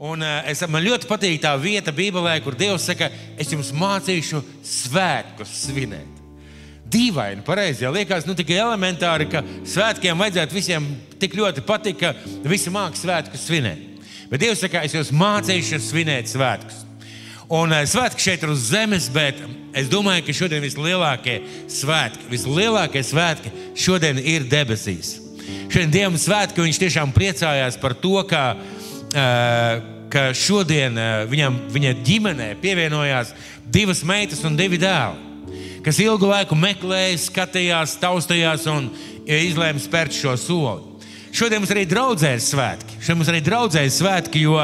Un man ļoti patīk tā vieta Bībelē, kur Dievs saka, es jums mācīšu svētkus svinēt. Dīvaini, pareizi, liekas, tikai elementāri, ka svētkiem vajadzētu visiem tik ļoti patīk, ka visi māk svētkus svinēt. Bet Dievs saka, es jūs mācīšu svinēt svētkus. Un svētki šeit ir uz zemes, bet es domāju, ka šodien vislielākie svētki šodien ir debesīs. Šodien Dievam svētki, viņš tiešām priecājās par to, ka šodien viņa ģimenē pievienojās 2 meitas un 2 dēli, kas ilgu laiku meklēja, skatījās, taustījās un izlēma spērt šo soli. Šodien mums arī draudzēs svētki, jo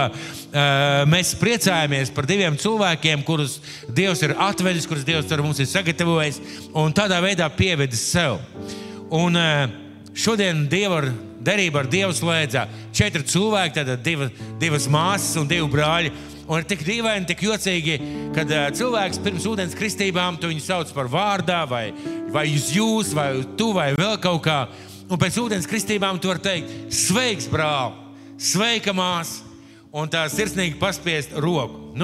mēs priecājamies par 2 cilvēkiem, kurus Dievs ir atvedis, kurus Dievs ar mums ir sagatavojis un tādā veidā pievedis sev. Un šodien Dieva derība ar Dievu slēdzā 4 cilvēki, tātad 2 māsas un 2 brāļi. Un ir tik dīvaini, tik jocīgi, kad cilvēks pirms ūdens kristībām tu viņu sauc par vārdā, vai jūs, vai tu, vai vēl kaut kā. Un pēc ūdens kristībām tu vari teikt, sveiks brāl, sveika mās, un tā sirsnīgi paspiest roku.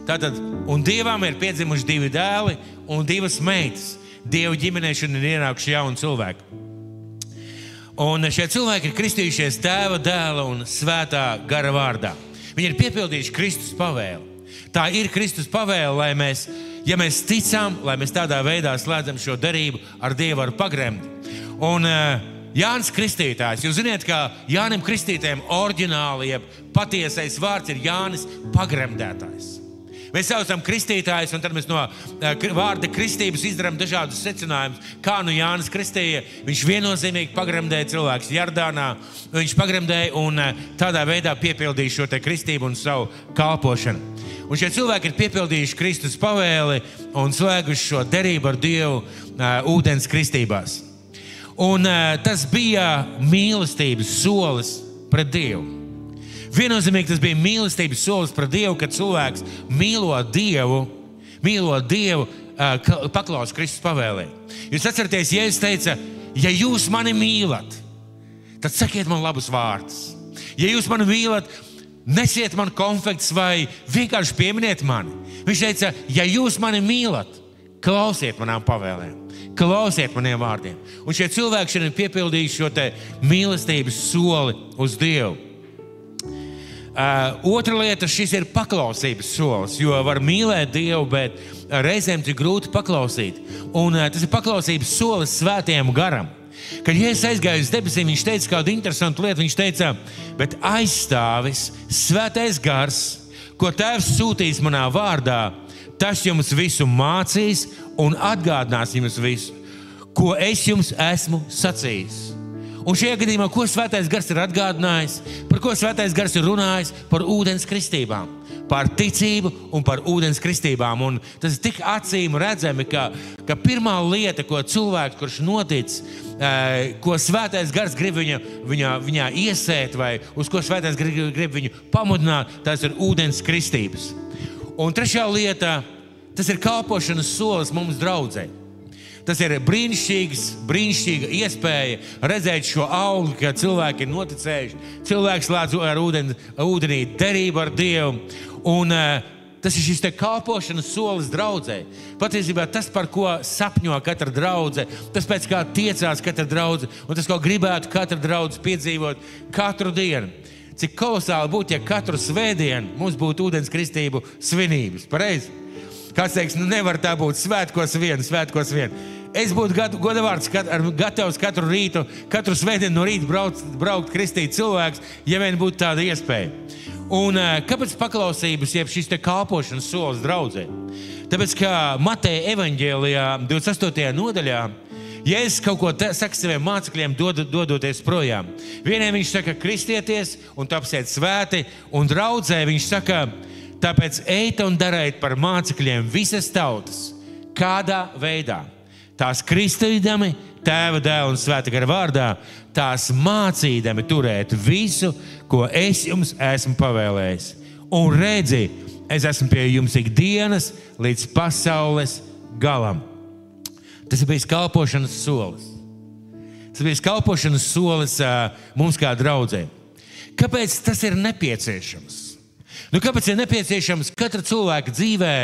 Tātad, un Dievam ir piedzimuši 2 dēli un 2 meitas. Dieva ģimenē šodien ir ienākuši jauni cilvēki. Un šie cilvēki ir kristījušies Tēva, Dēla un Svētā gara vārdā. Viņi ir piepildījuši Kristus pavēli. Tā ir Kristus pavēle, lai mēs, ja mēs ticam, lai mēs tādā veidā slēdzam šo derību ar Dievu ar pagremdi. Un Jānis Kristītājs, jūs ziniet, ka Jānim Kristītājiem oriģināli, jeb patiesais vārds ir Jānis pagremdētājs. Mēs saucam kristītājs, un tad mēs no vārda kristības izdarām dažādus secinājumus, kā Jānis kristīja. Viņš viennozīmīgi pagremdēja cilvēks Jordānā, viņš pagremdēja un tādā veidā piepildīja šo te kristību un savu kalpošanu. Un šie cilvēki ir piepildījuši Kristus pavēli un slēguši šo derību ar Dievu ūdens kristībās. Un tas bija mīlestības solis pret Dievu. Viennozīmīgi tas bija mīlestības solis pret Dievu, kad cilvēks mīlot Dievu, paklaus Kristus pavēlē. Jūs atceraties, Jēzus teica, ja jūs mani mīlat, tad sakiet man labus vārdus. Ja jūs mani mīlat, nesiet man konfekts vai vienkārši pieminiet mani. Viņš teica, ja jūs mani mīlat, klausiet manām pavēlēm. Klausiet maniem vārdiem. Un šie cilvēki šodien piepildījuši šo te mīlestības soli uz Dievu. Otra lieta, šis ir paklausības solis, jo var mīlēt Dievu, bet reizēm ir grūti paklausīt. Un tas ir paklausības solis svētajam garam. Kad Jēzus aizgāja uz debesīm, viņš teica kādu interesantu lietu. Viņš teica, bet aizstāvis svētais gars, ko Tēvs sūtīs manā vārdā, tas jums visu mācīs un atgādinās jums visu, ko es jums esmu sacījis. Un šajā gadījumā, ko svētais gars ir atgādinājis, par ko svētais gars ir runājis? Par ūdens kristībām, par ticību un par ūdens kristībām. Un tas ir tik acīm redzami, ka pirmā lieta, ko cilvēks, kurš notic, ko svētais gars grib viņā iesēt vai uz ko svētais grib viņu pamudināt, tas ir ūdens kristības. Un trešā lieta, tas ir kalpošanas solis mums draudzē. Tas ir brīnišķīga iespēja redzēt šo augli, kad cilvēki ir noticējuši. Cilvēks slēdz ar ūdenī derību ar Dievu. Un tas ir šis te kalpošanas solis draudzē. Patiesībā tas, par ko sapņo katra draudze, tas pēc kā tiecās katra draudze, un tas, ko gribētu katra draudze piedzīvot katru dienu. Cik kolosāli būtu, ja katru svētdienu mums būtu ūdens kristību svinības. Pareizi? Kāds teiks, nevar tā būt svētkos vien. Es būtu gatavs katru rītu, katru svētdienu no rīta braukt kristīt cilvēks, ja vien būtu tāda iespēja. Un kāpēc paklausības, jeb šis te kalpošanas solis draudzē? Tāpēc, kā Mateja evaņģēlijā 28. nodaļā, Jēzus kaut ko saka saviem mācekļiem, dodoties projām. Vieniem viņš saka, kristieties un tapsiet svēti, un draudzē viņš saka, tāpēc ejiet un dariet par mācekļiem visas tautas. Kādā veidā? Tās kristīdami Tēva, Dēla un Svētā gara vārdā, tās mācīdami turēt visu, ko es jums esmu pavēlējis. Un redzi, es esmu pie jums ikdienas līdz pasaules galam. Tas ir bijis kalpošanas solis. Tas bija kalpošanas solis mums kā draudzē. Kāpēc tas ir nepieciešams? Kāpēc ir nepieciešams katra cilvēka dzīvē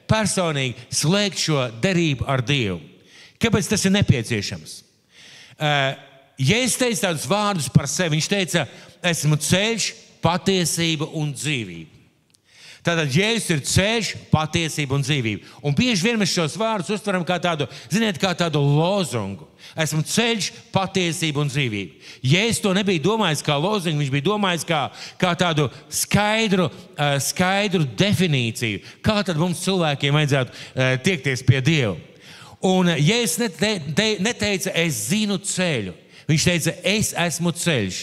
personīgi slēgt šo derību ar Dievu? Kāpēc tas ir nepieciešams? Jēzus teica tādus vārdus par sevi. Viņš teica, esmu ceļš, patiesība un dzīvība. Tātad Jēzus ir ceļš, patiesība un dzīvība. Un bieži vien mēs šos vārdus uztveram kā tādu, kā tādu lozungu. Esmu ceļš, patiesība un dzīvība. Jēzus to nebija domājis kā lozungu, viņš bija domājis kā tādu skaidru definīciju, kā tad mums cilvēkiem vajadzētu tiekties pie Dieva. Un Jēzus neteica, es zinu ceļu. Viņš teica, es esmu ceļš.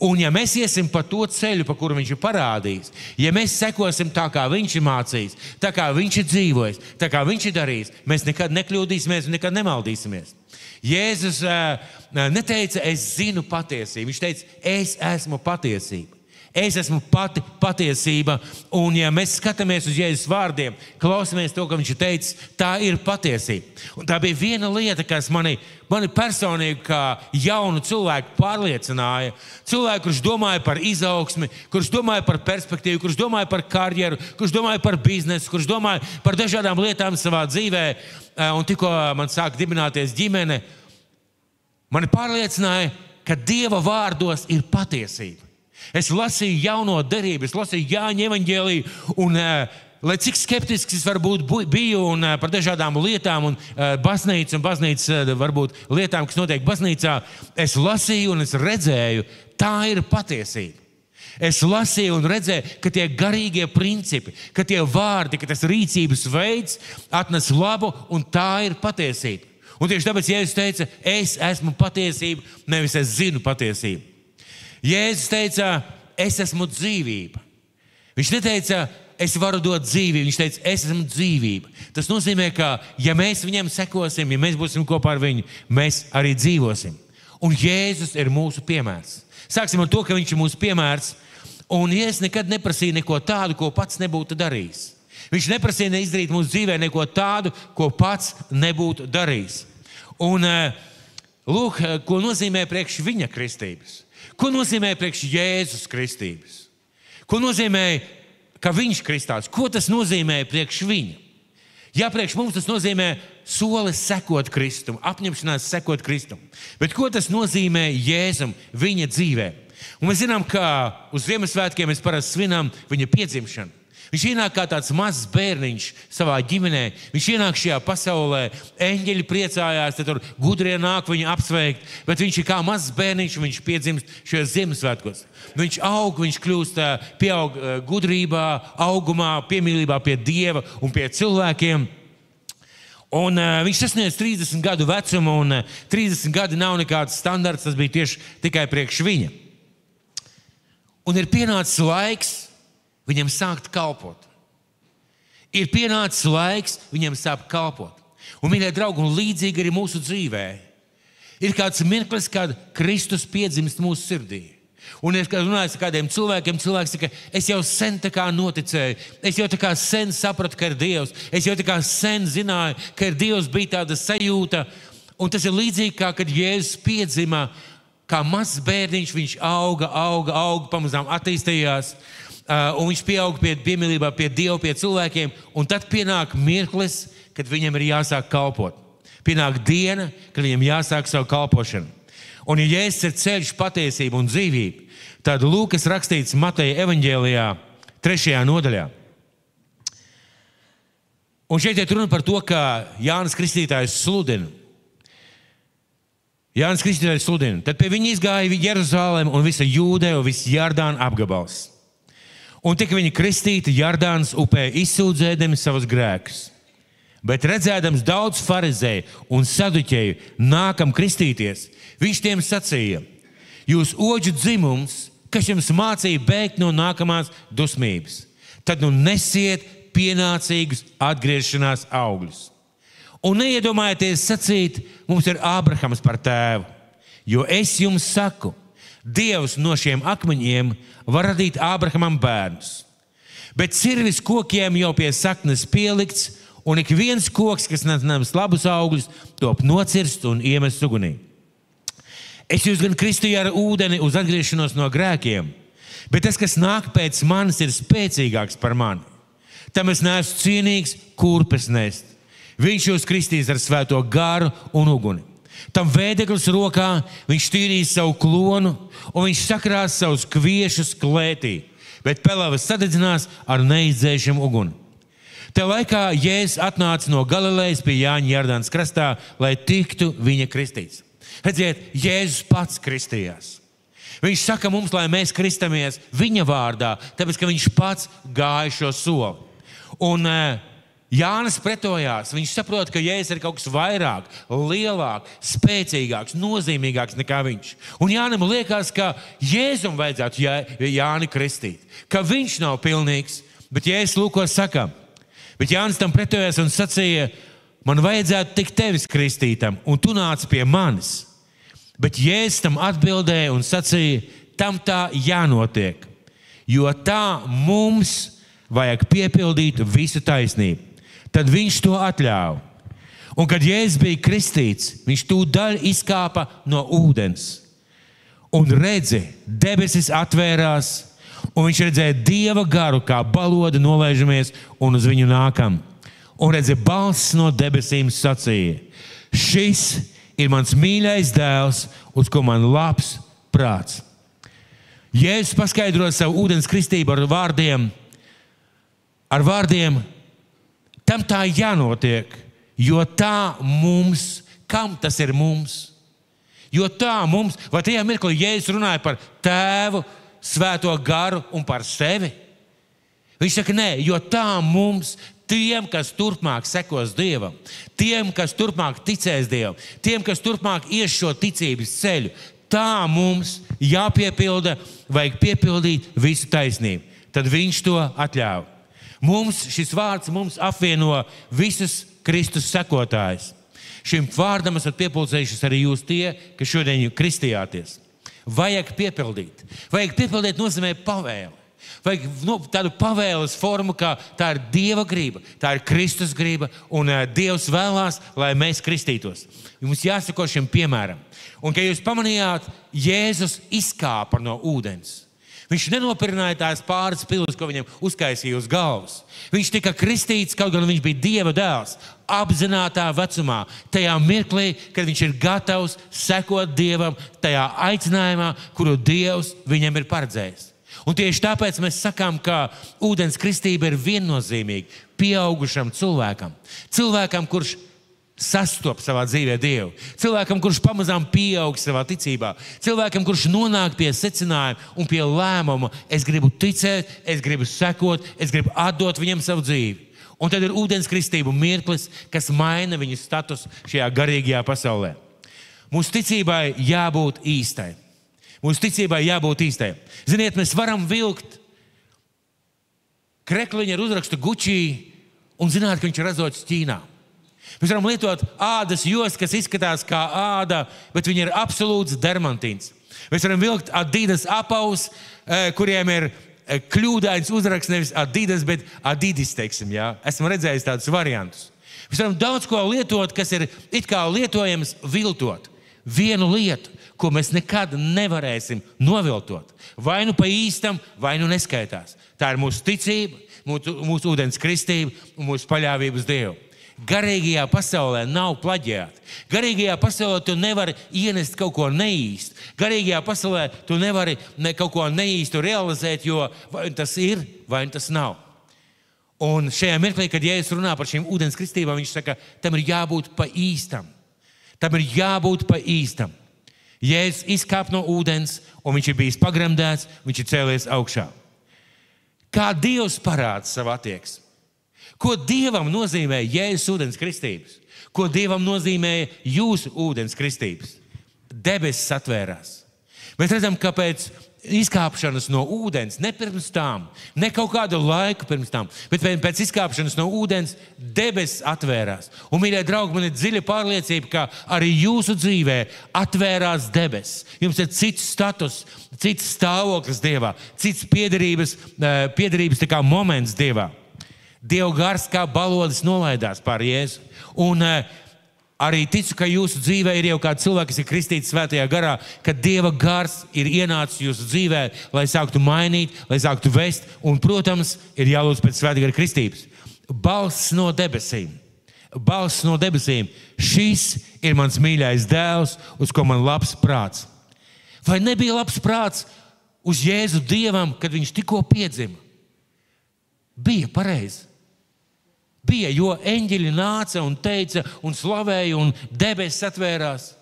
Un ja mēs iesim pa to ceļu, pa kuru viņš ir parādījis, ja mēs sekosim tā, kā viņš ir mācījis, tā kā viņš ir dzīvojis, tā kā viņš ir darījis, mēs nekad nekļūdīsimies un nekad nemaldīsimies. Jēzus neteica, es zinu patiesību. Viņš teica, es esmu patiesība. Es esmu pati patiesība. Un ja mēs skatāmies uz Jēzus vārdiem, klausamies to, ko viņš ir teicis, tā ir patiesība. Un tā bija viena lieta, kas mani personīgi kā jaunu cilvēku pārliecināja. Cilvēku, kurš domāja par izaugsmi, kurš domāja par perspektīvu, kurš domāja par karjeru, kurš domāja par biznesu, kurš domāja par dažādām lietām savā dzīvē. Un tikko man sāka dibināties ģimene, mani pārliecināja, ka Dieva vārdos ir patiesība. Es lasīju jauno derību, es lasīju Jāņa evaņģēliju, un lai cik skeptisks es varbūt biju un par dažādām lietām un baznīcas varbūt lietām, kas notiek baznīcā, es lasīju un es redzēju, tā ir patiesība. Es lasīju un redzēju, ka tie garīgie principi, ka tie vārdi, ka tas rīcības veids atnes labu, un tā ir patiesība. Un tieši tāpēc Jēzus teica, es esmu patiesība, nevis es zinu patiesību. Jēzus teica, es esmu dzīvība. Viņš neteica, es varu dot dzīvību. Viņš teica, es esmu dzīvība. Tas nozīmē, ka ja mēs viņam sekosim, ja mēs būsim kopā ar viņu, mēs arī dzīvosim. Un Jēzus ir mūsu piemērs. Sāksim ar to, ka viņš ir mūsu piemērs. Un Jēzus nekad neprasīja neko tādu, ko pats nebūtu darījis. Viņš neprasīja izdarīt mūsu dzīvē neko tādu, ko pats nebūtu darījis. Un lūk, ko nozīmē priekš viņa kristības. Ko nozīmē priekš Jēzus kristības? Ko nozīmē, ka viņš kristās? Ko tas nozīmē priekš viņa? Jā, priekš mums tas nozīmē solis sekot Kristum, apņemšanās sekot Kristum. Bet ko tas nozīmē Jēzum viņa dzīvē? Un mēs zinām, ka uz Ziemassvētkiem mēs parasti svinām viņa piedzimšanu. Viņš ienāk kā tāds mazs bērniņš savā ģimenē. Viņš ienāk šajā pasaulē, eņģeļi priecājās, tad tur gudrie nāk viņu apsveikt, bet viņš ir kā mazs bērniņš, un viņš piedzimst šajos Ziemassvētkos. Viņš aug, viņš kļūst, pieaug gudrībā, augumā, piemīlībā pie Dieva un pie cilvēkiem. Un viņš sasniedz 30 gadu vecumu, un 30 gadi nav nekāds standarts, tas bija tieši tikai priekš viņa. Un ir pienācis laiks viņam sākt kalpot. Ir pienācis laiks viņam sākt kalpot. Un, mīļie draugi, un līdzīgi arī mūsu dzīvē. Ir kāds mirklis, kad Kristus piedzimst mūsu sirdī. Un es runāju ar kādiem cilvēkiem, cilvēks saka, es jau sen tā kā noticēju, es jau tā kā sen sapratu, ka ir Dievs, es jau tā kā sen zināju, ka ir Dievs, bija tāda sajūta. Un tas ir līdzīgi kā, kad Jēzus piedzima, kā mazs bērniņš, viņš auga, pamazām attīstījās. Un viņš pieaug piemīlībā pie Dieva, pie cilvēkiem, un tad pienāk mirklis, kad viņam ir jāsāk kalpot. Pienāk diena, kad viņam jāsāk savu kalpošanu. Un ja Jēzus ir ceļš, patiesība un dzīvība, tad Lūkas rakstīts Mateja evaņģēlijā 3. nodaļā. Un šeit ir runa par to, ka Jānis Kristītājs sludina. Jānis Kristītājs sludina. Tad pie viņa izgāja Jeruzalem un visa Jūdeja un visa Jordāna apgabals. Un tika viņi kristīti Jordānas upē, izsūdzēdami savus grēkus. Bet redzēdams daudz farizēju un saduķēju nākam kristīties, viņš tiem sacīja, jūs oģu dzimums, kas jums mācīja bēgt no nākamās dusmības, tad nu nesiet pienācīgus atgriešanās augļus. Un neiedomājieties sacīt, mums ir Ābrahams par tēvu, jo es jums saku, Dievs no šiem akmeņiem var radīt Ābrahamam bērnus. Bet cirvis kokiem jau pie saknes pielikts, un ik viens koks, kas nes labus augļus, top nocirst un iemest ugunī. Es jūs gan kristīju ar ūdeni uz atgriešanos no grēkiem, Bet tas, kas nāk pēc manis, ir spēcīgāks par mani. Tam es neesmu cienīgs kurpes nest. Viņš jūs kristīs ar svēto garu un uguni. Tam vēdeklis rokā, viņš tīrīs savu klonu, un viņš sakrās savus kviešus klētī, bet pelavas sadedzinās ar neizdzēšamu uguni. Tajā laikā Jēzus atnāca no Galilejas pie Jāņa Jordānas krastā, lai tiktu viņa kristīts. Redziet, Jēzus pats kristījās. Viņš saka mums, lai mēs kristamies viņa vārdā, tāpēc, ka viņš pats gāja šo soli. Un Jānis pretojās. Viņš saprot, ka Jēzus ir kaut kas vairāk, lielāk, spēcīgāks, nozīmīgāks nekā viņš. Un Jānim liekas, ka Jēzum vajadzētu Jāni kristīt, ka viņš nav pilnīgs, bet Jēzus lūko saka. Bet Jānis tam pretojās un sacīja, man vajadzētu tikt tevis kristītam, un tu nāc pie manis. Bet Jēzus tam atbildēja un sacīja, tam tā jānotiek, jo tā mums vajag piepildīt visu taisnību. Tad viņš to atļāva. Un kad Jēzus bija kristīts, viņš tūdaļ izkāpa no ūdens. Un redzi, debesis atvērās, un viņš redzēja Dieva garu, kā baloda nolaižamies un uz viņu nākam. Un redzi, balss no debesīm sacīja, šis ir mans mīļais dēls, uz ko man labs prāts. Jēzus paskaidro savu ūdens kristību ar vārdiem, tam tā jānotiek, jo tā mums, kam tas ir mums? Jo tā mums, vai tajā mirklī Jēzus runāja par Tēvu, Svēto garu un par sevi? Viņš saka, nē, jo tā mums, tiem, kas turpmāk sekos Dievam, tiem, kas turpmāk ticēs Dievam, tiem, kas turpmāk ies šo ticības ceļu, tā mums jāpiepilda, vajag piepildīt visu taisnību. Tad viņš to atļāva. Šis vārds mums apvieno visus Kristus sekotājus. Šim vārdam esat piepulcējušies arī jūs tie, kas šodien kristījāties. Vajag piepildīt. Vajag piepildīt nozīmē pavēli. Vajag tādu pavēles formu, kā tā ir Dieva griba, tā ir Kristus griba, un Dievs vēlās, lai mēs kristītos. Mums jāsako šim piemēram. Un, kad jūs pamanījāt, Jēzus izkāpa no ūdens. Viņš nenopirināja tās pāris pilus, ko viņam uzkaisīja uz galvas. Viņš tika kristīts, kaut gan viņš bija Dieva dēls, apzinātā vecumā, tajā mirklī, kad viņš ir gatavs sekot Dievam, tajā aicinājumā, kuru Dievs viņam ir paredzējis. Un tieši tāpēc mēs sakām, ka ūdens kristība ir viennozīmīga pieaugušam cilvēkam. Cilvēkam, kurš sastop savā dzīvē Dievu. Cilvēkam, kurš pamazām pieaug savā ticībā. Cilvēkam, kurš nonāk pie secinājuma un pie lēmuma, es gribu ticēt, es gribu sekot, es gribu atdot viņam savu dzīvi. Un tad ir ūdens kristību mirklis, kas maina viņu status šajā garīgajā pasaulē. Mūsu ticībai jābūt īstai. Ziniet, mēs varam vilkt krekliņu ar uzrakstu Gucci un zināt, ka viņš ir ražots Ķīnā. Mēs varam lietot ādas jostu, kas izskatās kā āda, bet viņi ir absolūts dermantīns. Mēs varam vilkt Adidas apaus, kuriem ir kļūdains uzraksts, nevis Adidas, bet Adidis, teiksim, jā. Esmu redzējis tādus variantus. Mēs varam daudz ko lietot, kas ir it kā lietojams viltot. Vienu lietu, ko mēs nekad nevarēsim noviltot. Vai nu pa īstam, vai nu neskaitās. Tā ir mūsu ticība, mūsu ūdens kristība un mūsu paļāvība uz Dievu. Garīgajā pasaulē nav plaģiāti. Garīgajā pasaulē tu nevari ienest kaut ko neīstu. Garīgajā pasaulē tu nevari kaut ko neīstu realizēt, jo vai tas ir, vai tas nav. Un šajā mirklī, kad Jēzus runā par šīm ūdens kristībām, viņš saka, tam ir jābūt pa īstam. Jēzus izkāp no ūdens, un viņš ir bijis pagremdēts, viņš ir cēlies augšā. Kā Dievs parāda savu attieksmi? Ko Dievam nozīmē Jēzus ūdens kristības? Ko Dievam nozīmē jūsu ūdens kristības? Debesis atvērās. Mēs redzam, ka pēc izkāpšanas no ūdens, ne pirms tām, ne kaut kādu laiku pirms tām, bet pēc izkāpšanas no ūdens debesis atvērās. Un, mīļie draugi, man ir dziļa pārliecība, ka arī jūsu dzīvē atvērās debesis. Jums ir cits status, cits stāvoklis Dievā, cits piederības tā kā moments Dievā. Dieva gars kā balodis nolaidās pār Jēzu. Un Arī ticu, ka jūsu dzīvē ir jau kāds cilvēks, kas ir kristīts svētajā garā, ka Dieva gars ir ienācis jūsu dzīvē, lai sāktu mainīt, lai sāktu vest, un, protams, ir jālūdz pēc svētā gara kristības. Balss no debesīm. Balss no debesīm. Šis ir mans mīļais dēls, uz ko man labs prāts. Vai nebija labs prāts uz Jēzu Dievam, kad viņš tikko piedzima? Bija pareizi. Bija, jo eņģeļi nāca un teica un slavēja un debesis atvērās.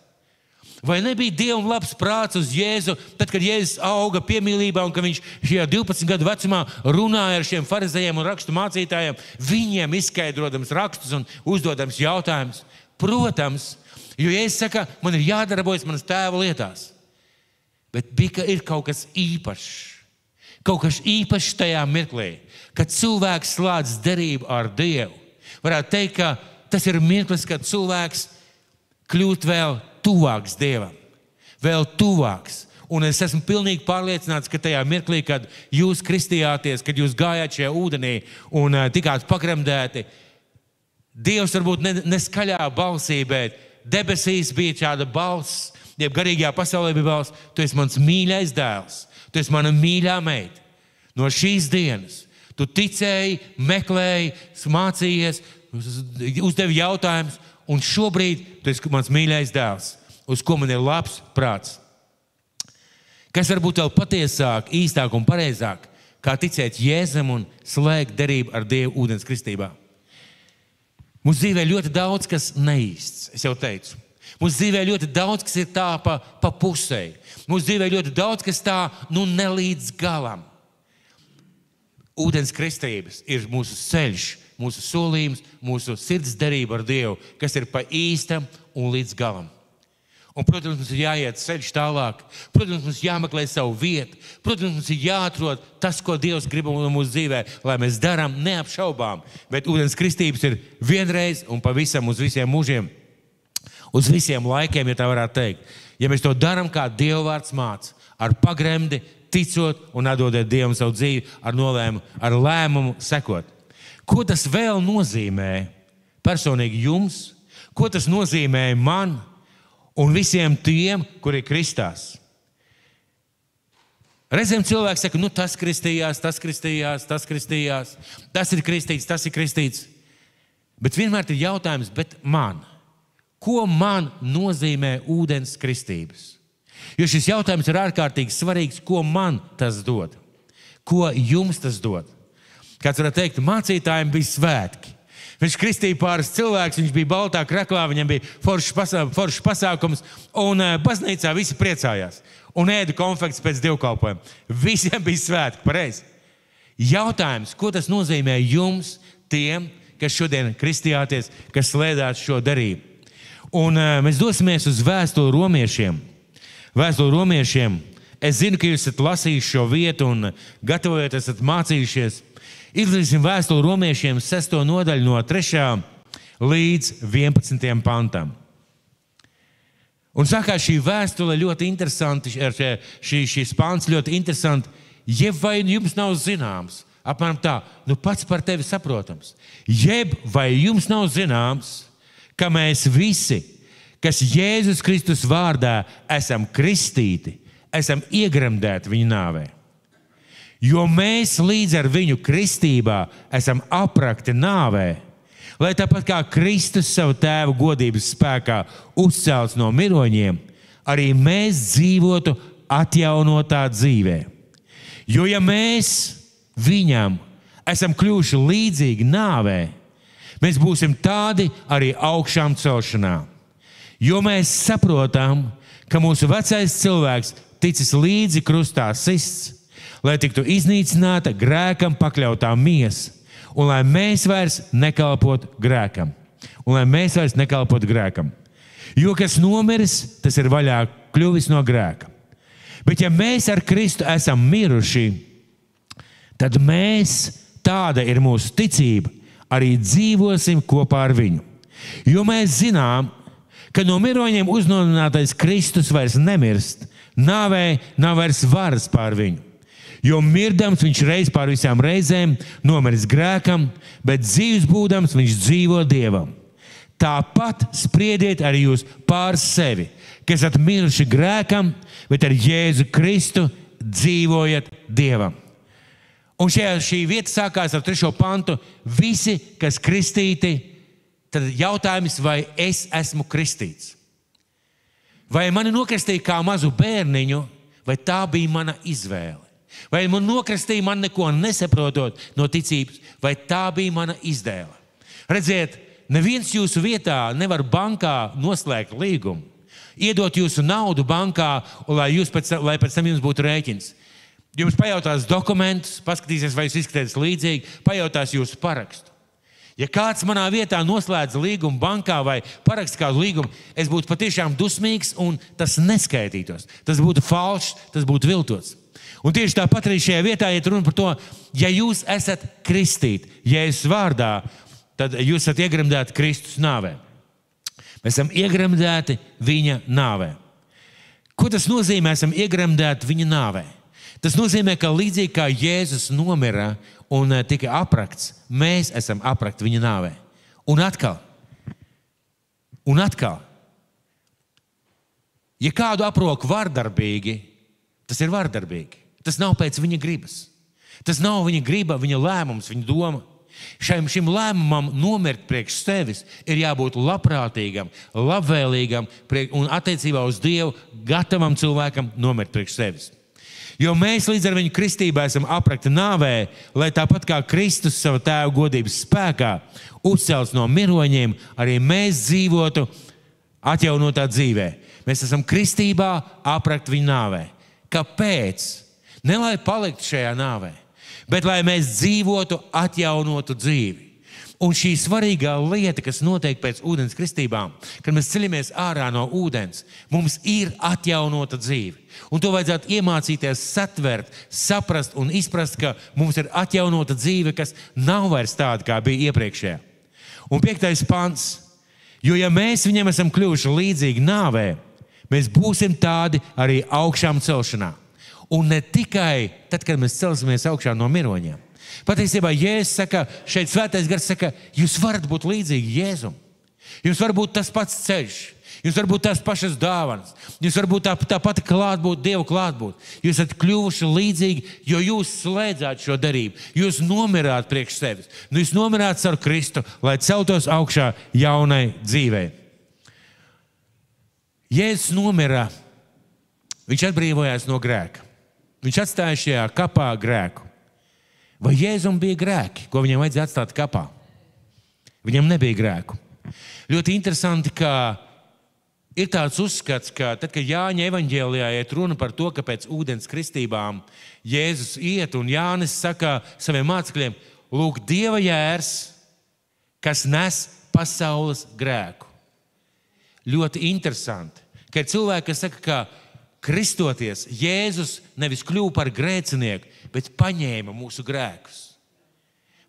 Vai nebija Dievam labs prāts uz Jēzu, tad, kad Jēzus auga piemīlībā un ka viņš šajā 12 gadu vecumā runāja ar šiem farizejiem un rakstu mācītājiem, viņiem izskaidrodams rakstus un uzdodams jautājumus? Protams, jo Jēzus saka, man ir jādarbojas manas tēva lietās. Bet ir kaut kas īpašs. Kaut kas īpašs tajā mirklī, kad cilvēks slēdz derību ar Dievu. Varētu teikt, ka tas ir mirklis, kad cilvēks kļūt vēl tuvāks Dievam. Vēl tuvāks. Un es esmu pilnīgi pārliecināts, ka tajā mirklī, kad jūs kristījāties, kad jūs gājāt šajā ūdenī un tikāt pakremdēti, Dievs varbūt neskaļā balsī, bet debesīs bija šāda balss, jeb garīgajā pasaulē bija balss, tu esi mans mīļais dēls. Tu esi mana mīļā meita. No šīs dienas tu ticēji, meklēji, mācījies, uzdevi jautājumus, un šobrīd tu esi mans mīļais dēls, uz ko man ir labs prāts. Kas varbūt vēl patiesāk, īstāk un pareizāk, kā ticēt Jēzum un slēgt derību ar Dievu ūdens kristībā? Mūsu dzīvē ļoti daudz, kas neīsts, es jau teicu. Mūsu dzīvē ļoti daudz, kas ir tā pa pusei. Mūsu dzīvē ļoti daudz, kas tā, ne līdz galam. Ūdens kristības ir mūsu ceļš, mūsu solījums, mūsu sirds derība ar Dievu, kas ir pa īstam un līdz galam. Un, protams, mums ir jāiet ceļš tālāk. Protams, mums jāmeklē savu vietu. Protams, mums ir jāatrod tas, ko Dievs grib no mūsu dzīvē, lai mēs darām neapšaubām. Bet ūdens kristības ir vienreiz un pavisam uz visiem mūžiem. Uz visiem laikiem, ja tā varētu teikt. Ja mēs to darām, kā Dieva vārds māca, ar pagremdi, ticot un atdodot Dievam savu dzīvi, ar lēmumu sekot. Ko tas vēl nozīmē personīgi jums? Ko tas nozīmē man un visiem tiem, kuri kristās? Reizēm cilvēks saka, tas kristījās, tas kristījās, tas kristījās, tas ir kristīts, tas ir kristīts. Bet vienmēr ir jautājums, bet man? Ko man nozīmē ūdens kristības? Jo šis jautājums ir ārkārtīgi svarīgs, ko man tas dod? Ko jums tas dod? Kāds varētu teikt, mācītājiem bija svētki. Viņš kristīja pāris cilvēkus, viņš bija baltā kraklā, viņam bija foršs pasākums, un baznīcā visi priecājās. Un ēda konfekts pēc dievkalpojuma. Visiem bija svētki, pareizi. Jautājums, ko tas nozīmē jums, tiem, kas šodien kristījāties, kas slēdās šo darību? Un mēs dosimies uz vēstuli romiešiem. Vēstuli romiešiem. Es zinu, ka jūs esat lasījuši šo vietu un gatavojoties, esat mācījušies. Izlasīsim vēstuli romiešiem 6. nodaļu no 3. līdz 11. pantam. Un sākās šī vēstule ļoti interesanti, šis pants ļoti interesanti. Jeb vai jums nav zināms, apmēram tā, pats par tevi saprotams. Jeb vai jums nav zināms, ka mēs visi, kas Jēzus Kristus vārdā esam kristīti, esam iegremdēti viņa nāvē. Jo mēs līdz ar viņu kristībā esam aprakti nāvē, lai tāpat kā Kristus savu tēvu godības spēkā uzcelts no miroņiem, arī mēs dzīvotu atjaunotā dzīvē. Jo ja mēs viņam esam kļuvuši līdzīgi nāvē, mēs būsim tādi arī augšām celšanā. Jo mēs saprotam, ka mūsu vecais cilvēks ticis līdzi krustā sists, lai tiktu iznīcināta grēkam pakļautā miesa, un lai mēs vairs nekalpotu grēkam. Jo kas nomiris, tas ir vaļā kļuvis no grēka. Bet ja mēs ar Kristu esam miruši, tad mēs, tāda ir mūsu ticība, arī dzīvosim kopā ar viņu. Jo mēs zinām, ka no miroņiem uznodinātais Kristus vairs nemirst, nāvē nav vairs varas pār viņu. Jo mirdams viņš reiz pār visām reizēm nomiris grēkam, bet dzīvs būdams viņš dzīvo Dievam. tāpat spriediet arī jūs pār sevi, ka esat miruši grēkam, bet ar Jēzu Kristu dzīvojat Dievam. Un šī vieta sākās ar 3. pantu. Visi, kas kristīti, tad jautājums, vai es esmu kristīts? Vai mani nokristīja kā mazu bērniņu, vai tā bija mana izvēle? Vai man nokristīja man neko nesaprotot no ticības, vai tā bija mana izvēle? Redziet, neviens jūsu vietā nevar bankā noslēgt līgumu, iedot jūsu naudu bankā, lai pēc tam jums būtu rēķins. Jums pajautās dokumentus, paskatīsies, vai jūs izskatāties līdzīgi, pajautās jūsu parakstu. Ja kāds manā vietā noslēdz līgumu bankā vai paraksta kādu līgumu, es būtu patiešām dusmīgs un tas neskaitītos. Tas būtu falšs, tas būtu viltots. Un tieši tāpat arī šajā vietā iet runa par to, ja jūs esat kristīti Jēzus vārdā, tad jūs esat iegremdēti Kristus nāvē. Mēs esam iegremdēti viņa nāvē. Ko tas nozīmē, esam iegremdēti viņa nāvē? Tas nozīmē, ka līdzīgi kā Jēzus nomira un tika aprakts, mēs esam aprakti viņa nāvē. Un atkal. Ja kādu aprok vardarbīgi, tas ir vardarbīgi. Tas nav pēc viņa gribas. Tas nav viņa griba, viņa lēmums, viņa doma. Šim lēmumam nomirt priekš sevis ir jābūt labprātīgam, labvēlīgam un attiecībā uz Dievu gatavam cilvēkam nomirt priekš sevis. Jo mēs līdz ar viņu kristībā esam aprakti nāvē, lai tāpat kā Kristus sava tēva godības spēkā uzcelts no miroņiem, arī mēs dzīvotu atjaunotā dzīvē. Mēs esam kristībā aprakti viņa nāvē. Kāpēc? Ne lai paliktu šajā nāvē, bet lai mēs dzīvotu atjaunotu dzīvi. Un šī svarīgā lieta, kas notiek pēc ūdens kristībām, kad mēs ceļamies ārā no ūdens, mums ir atjaunota dzīve. Un to vajadzētu iemācīties satvert, saprast un izprast, ka mums ir atjaunota dzīve, kas nav vairs tāda, kā bija iepriekšējā. Un 5. pants. Jo ja mēs viņam esam kļuvuši līdzīgi nāvē, mēs būsim tādi arī augšām celšanā. Un ne tikai tad, kad mēs celsimies augšā no miroņiem. Patiesībā Jēzus saka, šeit Svētais Gars saka, jūs varat būt līdzīgi Jēzum. Jums var būt tas pats ceļš. Jums var būt tās pašas dāvanas. Jums var būt tā pati klātbūt, Dievu klātbūt. Jūs esat kļuvuši līdzīgi, jo jūs slēdzāt šo darību. Jūs nomirāt priekš sevis. Jūs nomirāt ar Kristu, lai celtos augšā jaunai dzīvei. Jēzus nomira. Viņš atbrīvojās no grēka. Viņš atstāja šajā kapā grēku. Vai Jēzum bija grēki, ko viņam vajadzēja atstāt kapā? Viņam nebija grēku. Ļoti interesanti, ka ir tāds uzskats, ka tad, kad Jāņa evaņģēlijā iet runa par to, ka pēc ūdens kristībām Jēzus iet un Jānis saka saviem mācekļiem, lūk, Dieva jērs, kas nes pasaules grēku. Ļoti interesanti, ka ir cilvēki, kas saka, ka kristoties, Jēzus nevis kļuva par grēcinieku, bet paņēma mūsu grēkus.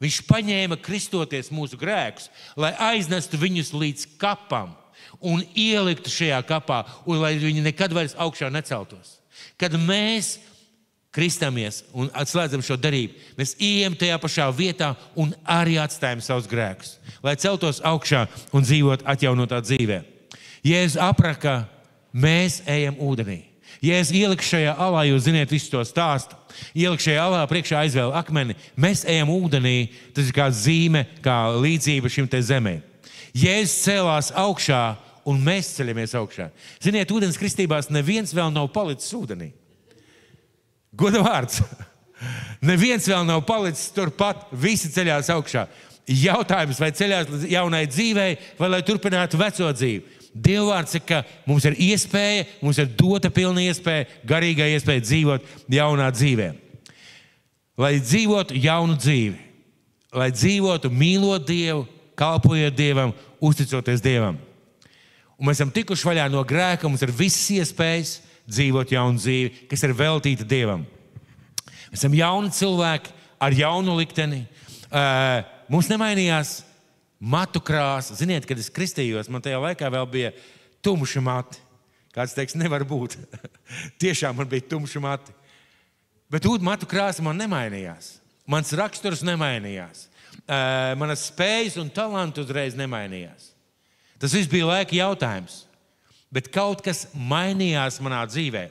Viņš paņēma kristoties mūsu grēkus, lai aiznestu viņus līdz kapam un ieliktu šajā kapā, un lai viņi nekad vairs augšā neceltos. Kad mēs kristamies un atslēdzam šo darību, mēs ejam tajā pašā vietā un arī atstājam savus grēkus, lai celtos augšā un dzīvot atjaunotā dzīvē. Jēzus apraka, mēs ejam ūdenī. Jēzus ielika šajā alā, jūs ziniet visu to stāstu, ielika šajā alā, priekšā aizvēl akmeni, mēs ejam ūdenī, tas ir kā zīme, kā līdzība šim te zemē. Jēzus cēlās augšā un mēs ceļamies augšā. Ziniet, ūdens kristībās neviens vēl nav palicis ūdenī. Goda vārds. Neviens vēl nav palicis turpat, visi ceļās augšā. Jautājums, vai ceļās līdz jaunai dzīvei, vai lai turpinātu veco dzīvi. Dieva vārds saka, ka mums ir iespēja, mums ir dota pilna iespēja, garīgā iespēja dzīvot jaunā dzīvē. Lai dzīvotu jaunu dzīvi, lai dzīvotu mīlot Dievu, kalpojot Dievam, uzticoties Dievam. Un mēs esam tikuši vaļā no grēka, mums ir visas iespējas dzīvot jaunu dzīvi, kas ir veltīta Dievam. Mēs esam jauni cilvēki ar jaunu likteni. Mums nemainījās matu krāsa. Ziniet, kad es kristījos, man tajā laikā vēl bija tumši mati. Kāds teiks, nevar būt. Tiešām man bija tumši mati. Bet matu krāsa man nemainījās. Mans raksturs nemainījās. Manas spējas un talanti uzreiz nemainījās. Tas viss bija laika jautājums. Bet kaut kas mainījās manā dzīvē.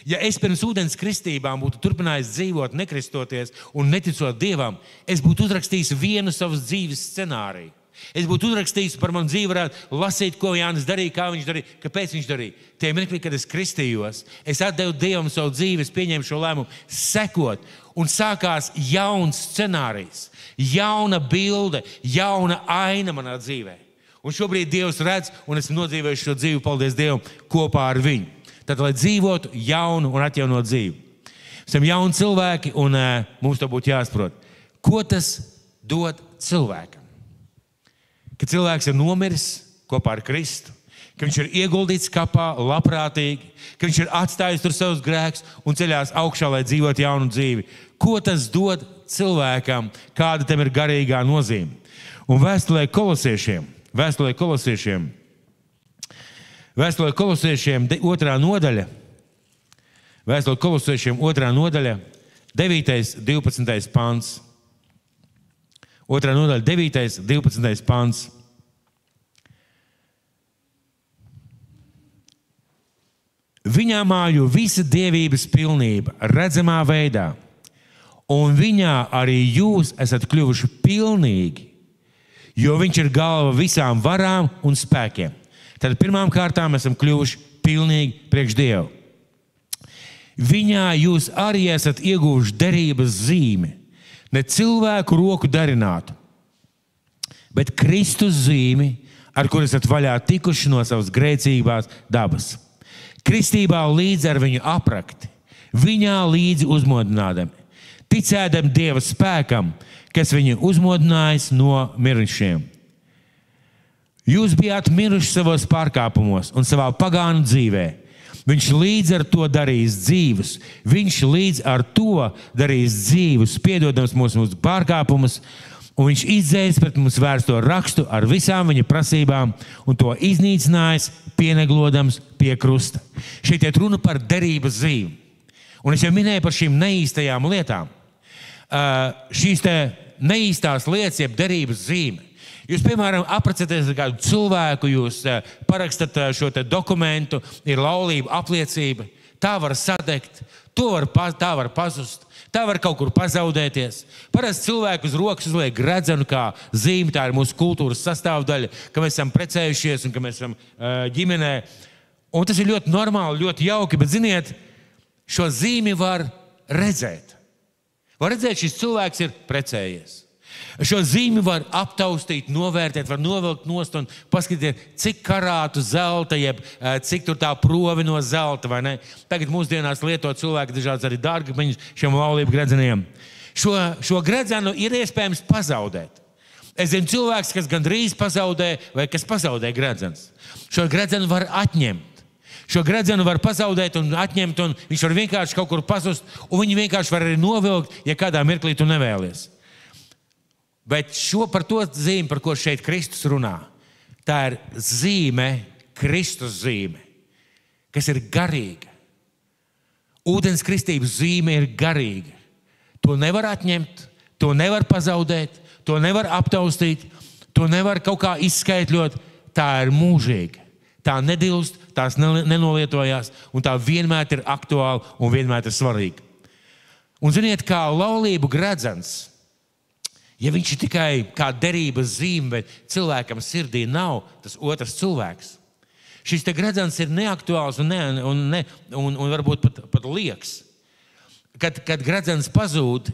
Ja es pirms ūdens kristībām būtu turpinājis dzīvot, nekristoties un neticot Dievam, es būtu uzrakstījis vienu savas dzīves scenāriju. Es būtu uzrakstījis par manu dzīvi, varētu lasīt, ko Jānis darīja, kā viņš darīja, kāpēc viņš darīja. Tie mirkļi, kad es kristījos, es atdevu Dievam savu dzīvi, es pieņēmu šo lēmumu sekot, un sākās jauns scenārijs, jauna bilde, jauna aina manā dzīvē. Un šobrīd Dievs redz, un esmu nodzīvējis šo dzīvi, paldies Dievam, kopā ar viņu. Tad, lai dzīvotu jaunu un atjaunot dzīvi. Esam jauni cilvēki, un mums to būtu jāsaprot. Ko tas dod cilvēkam? Ka cilvēks ir nomiris kopā ar Kristu, ka viņš ir ieguldīts kapā labprātīgi, ka viņš ir atstājis tur savus grēkus un ceļās augšā, lai dzīvot jaunu dzīvi. Ko tas dod cilvēkam? Kāda tam ir garīgā nozīme? Un vēstulē Kolosiešiem 2. nodaļa, 9. 12. pants. 2. nodaļa, 9. 12. pants. Viņā mājo visa dievības pilnība redzamā veidā, un viņā arī jūs esat kļuvuši pilnīgi, jo viņš ir galva visām varām un spēkiem. Tad pirmām kārtām esam kļuvuši pilnīgi priekš Dievu. Viņā jūs arī esat ieguvuši derības zīmi, ne cilvēku roku darinātu, bet Kristus zīmi, ar kur esat vaļā tikuši no savas grēcīgās dabas. Kristībā līdz ar viņu aprakti, viņā līdzi uzmodinādami, ticēdam Dieva spēkam, kas viņu uzmodinājis no mirušiem. Jūs bijāt miruši savos pārkāpumos un savā pagānu dzīvē. Viņš līdz ar to darīs dzīvus, piedodams mūsu pārkāpumus, un viņš izdzēs pret mums vērsto rakstu ar visām viņa prasībām un to iznīcinājis, pieneglodams pie krusta. Šeit iet runa par derības zīmi. Un es jau minēju par šīm neīstajām lietām. Šīs te neīstās lietas, jeb derības zīme. Jūs, piemēram, apprecēties ar kādu cilvēku, jūs parakstat šo te dokumentu, ir laulība apliecība, tā var sadegt, tā var pazust, tā var kaut kur pazaudēties. Parasti cilvēku uz rokas uzliek gredzenu kā zīme, tā ir mūsu kultūras sastāvdaļa, ka mēs esam precējušies un ka mēs esam ģimenē. Un tas ir ļoti normāli, ļoti jauki, bet ziniet, šo zīmi var redzēt. Var redzēt, šis cilvēks ir precējies. Šo zīmi var aptaustīt, novērtēt, var novilkt nost un paskatīt, cik karātu zelta, jeb cik tur tā provi no zelta, vai ne? Tagad mūsdienās lieto cilvēki dažādas arī dārgakmeņus šiem laulību gredzeniem. Šo gredzenu ir iespējams pazaudēt. Es zinu cilvēks, kas gandrīz pazaudē vai kas pazaudē gredzens. Šo gredzenu var atņemt. Šo gredzenu var pazaudēt un atņemt, un viņš var vienkārši kaut kur pazust, un viņu vienkārši var arī novilkt, ja kādā mirklī tu nevēlies. Bet par to zīmi, par ko šeit Kristus runā, tā ir zīme, Kristus zīme, kas ir garīga. Ūdens kristības zīme ir garīga. To nevar atņemt, to nevar pazaudēt, to nevar aptaustīt, to nevar kaut kā izskaitļot. Tā ir mūžīga. Tā nedilst, tās nenolietojās, un tā vienmēr ir aktuāla un vienmēr ir svarīga. Un ziniet, kā laulību gredzens, ja viņš ir tikai kā derības zīme, bet cilvēkam sirdī nav tas otrs cilvēks, šis te gredzens ir neaktuāls un varbūt pat lieks. Kad gredzens pazūd,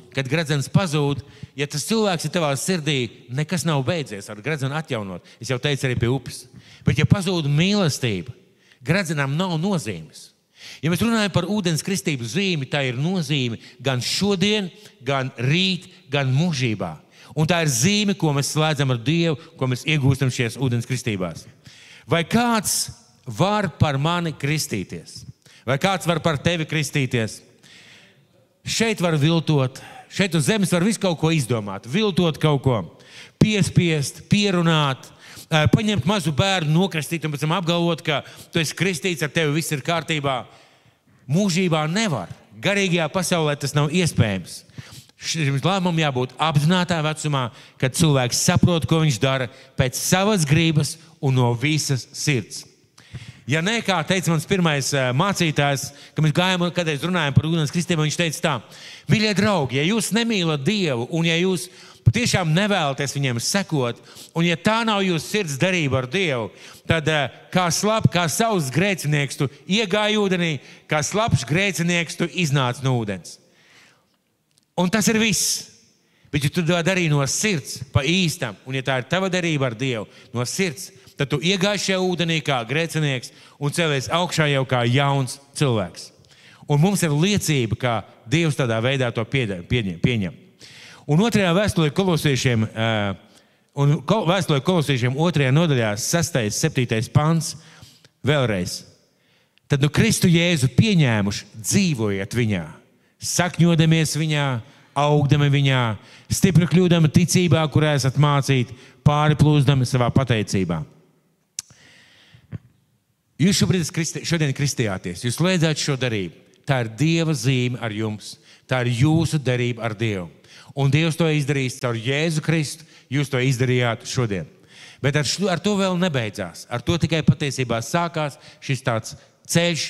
ja tas cilvēks ir tavā sirdī, nekas nav beidzies ar gredzenu atjaunot. Es jau teicu arī pie upes. Bet ja pazūd mīlestība, gredzenam nav nozīmes. Ja mēs runājam par ūdens kristības zīmi, tā ir nozīme gan šodien, gan rīt, gan mūžībā. Un tā ir zīme, ko mēs slēdzam ar Dievu, ko mēs iegūstam šajās ūdens kristībās. Vai kāds var par mani kristīties? Vai kāds var par tevi kristīties? Šeit var viltot, šeit uz zemes var visu kaut ko izdomāt, viltot kaut ko, piespiest, pierunāt, paņemt mazu bērnu, nokristīt un pēc tam apgalvot, ka tu esi kristīts, ar tevi viss ir kārtībā. Mūžībā nevar. Garīgajā pasaulē tas nav iespējams. Šim lēmumam jābūt apzinātā vecumā, kad cilvēks saprot, ko viņš dara pēc savas gribas un no visas sirds. Ja nē, kā teica mans pirmais mācītājs, kad mēs gājām, kādreiz runājām par ūdens kristību, viņš teica tā: mīļie draugi, ja jūs nemīlat Dievu un ja jūs patiešām nevēlaties viņiem sekot, un ja tā nav jūsu sirds darība ar Dievu, tad kā savs grēcinieks tu iegāji ūdenī, kā slapjš grēcinieks tu iznāc no ūdens. Un tas ir viss. Bet ja tu to darīji no sirds, pa īstam, un ja tā ir tava darība ar Dievu, no sirds, tad tu iegāji šajā ūdenī kā grēcinieks un cēlies augšā jau kā jauns cilvēks. Un mums ir liecība, kā Dievs tādā veidā to pieņem. Un otrajā vēstulē kolosiešiem, 2. nodaļā 6. 7. pants, vēlreiz. Tad nu Kristu Jēzu pieņēmuši, dzīvojiet viņā, sakņodamies viņā, augdami viņā, stipri kļūdami ticībā, kurā esat mācīti, pāri plūsdami savā pateicībā. Jūs šodien kristījāties, jūs liedzāt šo darību. Tā ir Dieva zīme ar jums. Tā ir jūsu darība ar Dievu. Un Dievs to izdarīs caur Jēzu Kristu, jūs to izdarījāt šodien. Bet ar to vēl nebeidzās. Ar to tikai patiesībā sākās šis tāds ceļš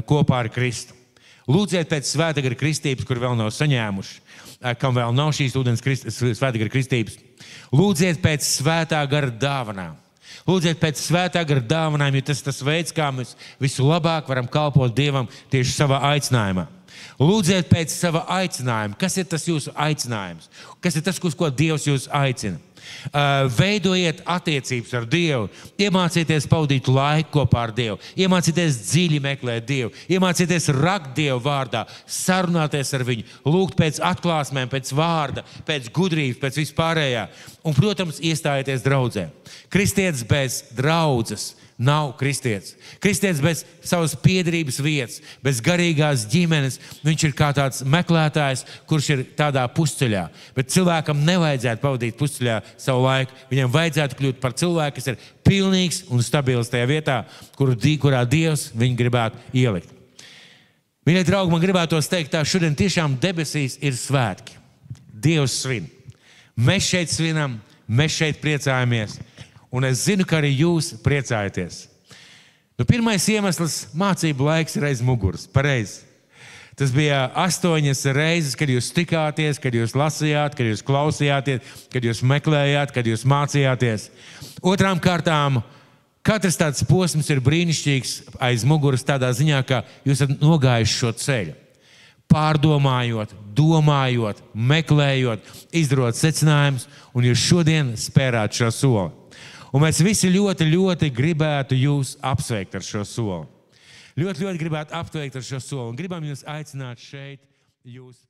kopā ar Kristu. Lūdziet pēc svētā gara kristības, kur vēl nav saņēmuši, kam vēl nav šīs svētā gara kristības. Lūdziet pēc svētā gara dāvanām. Lūdziet pēc svētā gara dāvanām, jo tas ir tas veids, kā mēs visu labāk varam kalpot Dievam tieši savā aicinājumā. Lūdziet pēc sava aicinājuma. Kas ir tas jūsu aicinājums? Kas ir tas, uz ko Dievs jūs aicina? Veidojiet attiecības ar Dievu, iemācieties pavadīt laiku kopā ar Dievu, iemācieties dziļi meklēt Dievu, iemācieties rakt Dievu vārdā, sarunāties ar viņu, lūgt pēc atklāsmēm, pēc vārda, pēc gudrības, pēc vispārējā. Un, protams, iestājieties draudzē. Kristietis bez draudzes nav kristietis. Kristietis bez savas piederības vietas, bez garīgās ģimenes, viņš ir kā tāds meklētājs, kurš ir tādā pusceļā. Bet cilvēkam nevajadzētu pavadīt pusceļā savu laiku. Viņam vajadzētu kļūt par cilvēku, kas ir pilnīgs un stabils tajā vietā, kurā Dievs viņu gribētu ielikt. Mīļie draugi, man gribētos teikt tā, šodien tiešām debesīs ir svētki. Dievs svin. Mēs šeit svinam, mēs šeit priecājamies. Un es zinu, ka arī jūs priecājaties. Pirmais iemesls - mācību laiks ir aiz muguras. Pareizi. Tas bija 8 reizes, kad jūs tikāties, kad jūs lasījāt, kad jūs klausījāties, kad jūs meklējāt, kad jūs mācījāties. Otrām kārtām, katrs tāds posms ir brīnišķīgs aiz muguras tādā ziņā, ka jūs esat nogājuši šo ceļu. Pārdomājot, domājot, meklējot, izdarot secinājumus, un jūs šodien spērāt šo soli. Un mēs visi ļoti, ļoti gribētu jūs apsveikt ar šo soli. Ļoti, ļoti gribētu apsveikt ar šo soli. Un gribam jūs aicināt šeit jūs